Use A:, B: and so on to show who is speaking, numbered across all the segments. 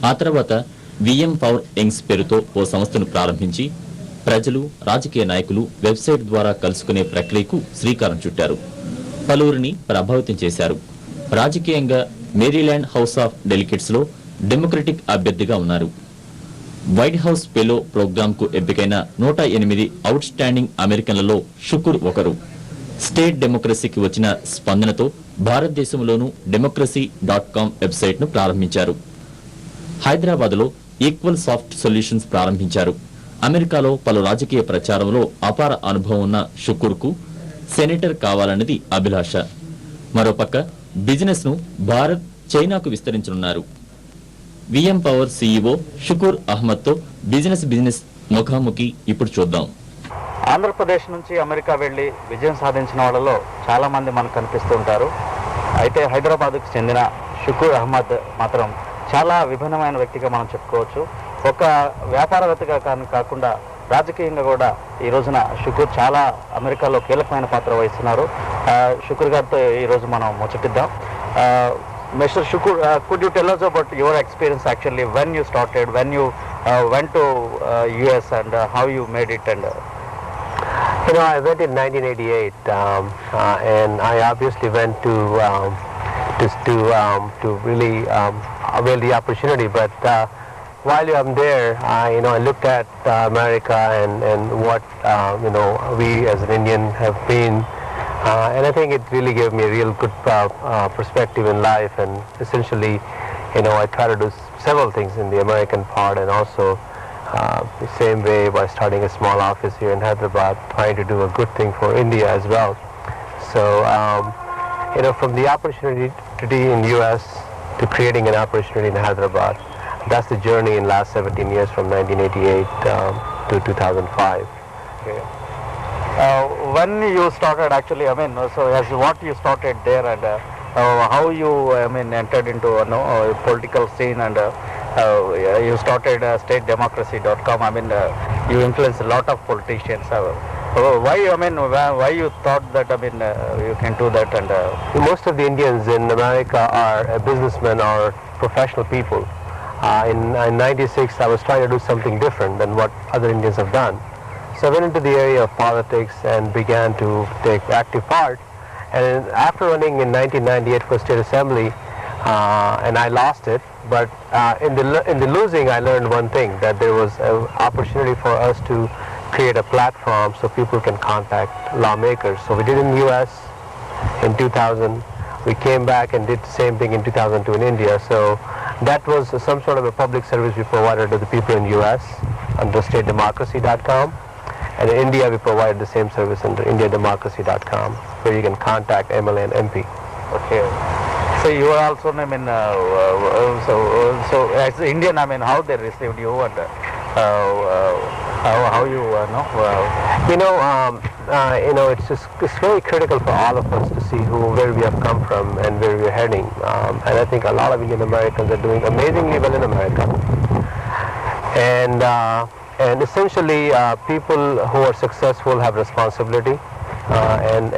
A: ఆ తర్వాత VM power Young's పేరుతో ఓ సంస్థను ప్రారంభించి ప్రజలు రాజకీయ నాయకులు వెబ్సైట్ ద్వారా కలుసుకునే ప్రక్రియకు శ్రీకారం చుట్టారు. పలువురిని ప్రభావితం చేశారు. రాజకీయంగా మేరీల్యాండ్ హౌస్ ఆఫ్ డెలిగేట్స్ లో డెమోక్రటిక్ అభ్యర్థిగా ఉన్నారు. వైట్ హౌస్ ఫెలో ప్రోగ్రామ్ కు ఎంపికైన 108 అవుట్ స్టాండింగ్ అమెరికన్లలో షుకూర్ ఒకరు. స్టేట్ డెమోక్రసీకి వచ్చిన స్పందనతో భారతదేశంలోనూ democracy.com వెబ్సైట్ ను ప్రారంభించారు. హైదరాబాద్ లో ఈక్వల్ సాఫ్ట్ సొల్యూషన్స్ ప్రారంభించారు. అమెరికాలో పలు రాజకీయ ప్రచారంలో అపార అనుభవం ఉన్న షుకూర్ కు సెనేటర్ కావాలన్నది అభిలాష. మరోపక్క బిజినెస్ ను భారత్, చైనాకు విస్తరించనున్నారు. VM power CEO Shukoor Ahmed తో బిజినెస్ ముఖాముఖి ఇప్పుడు చూద్దాం.
B: ఆంధ్రప్రదేశ్ నుంచి అమెరికా వెళ్ళి విజయం సాధించిన వాళ్ళలో చాలా మంది మనకు కనిపిస్తూ ఉంటారు. అయితే హైదరాబాద్కు చెందిన షుకూర్ అహ్మద్ మాత్రం చాలా విభిన్నమైన వ్యక్తిగా మనం చెప్పుకోవచ్చు. ఒక వ్యాపారవేత్తగా కాకుండా రాజకీయంగా కూడా ఈ రోజున షుకూర్ చాలా అమెరికాలో కీలకమైన పాత్ర వహిస్తున్నారు. షుకూర్ గారితో ఈరోజు మనం ముచ్చటిద్దాం. Mr. Shukoor, could you tell us about your experience actually when you started, when you went to US and how you made it? And
C: you know, I went in 1988, and I obviously went to just to really avail the opportunity. But while I'm there, I looked at America and what we as an Indian have been. And I think it really gave me a real good perspective in life, and essentially, I try to do several things in the American part, and also the same way by starting a small office here in Hyderabad, trying to do a good thing for India as well. So, from the opportunity in US to creating an opportunity in Hyderabad, that's the journey in last 17 years from 1988 to 2005.
B: Okay. When you started actually, so as what you started there and how you, entered into political scene and you started statedemocracy.com. You influenced a lot of politicians. Why you thought that, you can do that? And
C: most of the Indians in America are businessmen or professional people. In 96, I was trying to do something different than what other Indians have done. So I went into the area of politics and began to take active part. And after running in 1998 for State Assembly, and I lost it, but in the losing I learned one thing, that there was an opportunity for us to create a platform so people can contact lawmakers. So we did in the US in 2000. We came back and did the same thing in 2002 in India. So that was some sort of a public service we provided to the people in US under statedemocracy.com. And in India, we provide the same service under indiademocracy.com, where you can contact MLA and MP.
B: Okay. So you are also, so as Indian, how they received you and how you know? It's very critical for all of us to see where we have come from and where we are heading. And I think a lot of Indian Americans are doing amazingly well in America. And essentially, people who are successful have responsibility, and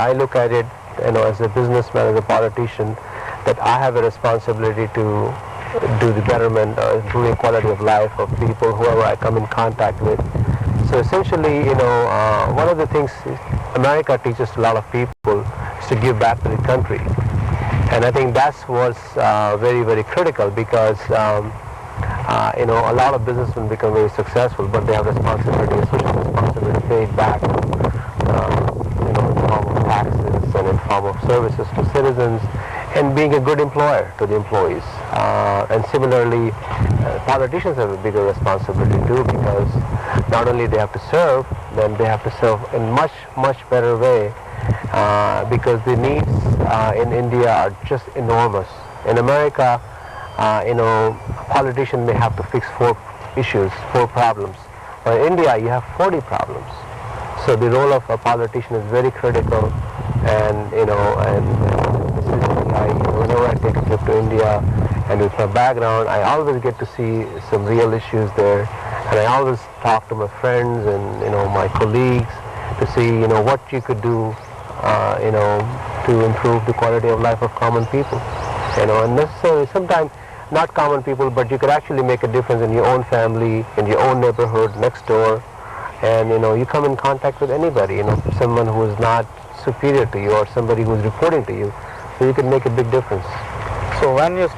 B: I look at it, as a businessman, as a politician, that I have a responsibility to do the betterment, improving quality of life of people, whoever I come in contact with. So essentially, one of the things America teaches a lot of people is to give back to the country, and I think that's what's very, very critical, because. A lot of businessmen become very successful, but they have responsibility, social responsibility paid back, in the form of taxes and in form of services to citizens, and being a good employer to the employees. And similarly, politicians have a bigger responsibility too, because not only they have to serve, then they have to serve in much, much better way, because the needs in India are just enormous. In America, a politician may have to fix 4 issues, 4 problems. But in India, you have 40 problems. So the role of a politician is very critical. And whenever I take a trip to India, and with my background, I always get to see some real issues there. And I always talk to my friends and my colleagues to see what you could do, to improve the quality of life of common people. And necessarily sometimes not common people, but you could actually make a difference in your own family, in your own neighborhood, next door. And you come in contact with anybody, someone who is not superior to you or somebody who is reporting to you, so you can make a big difference.
C: So when you start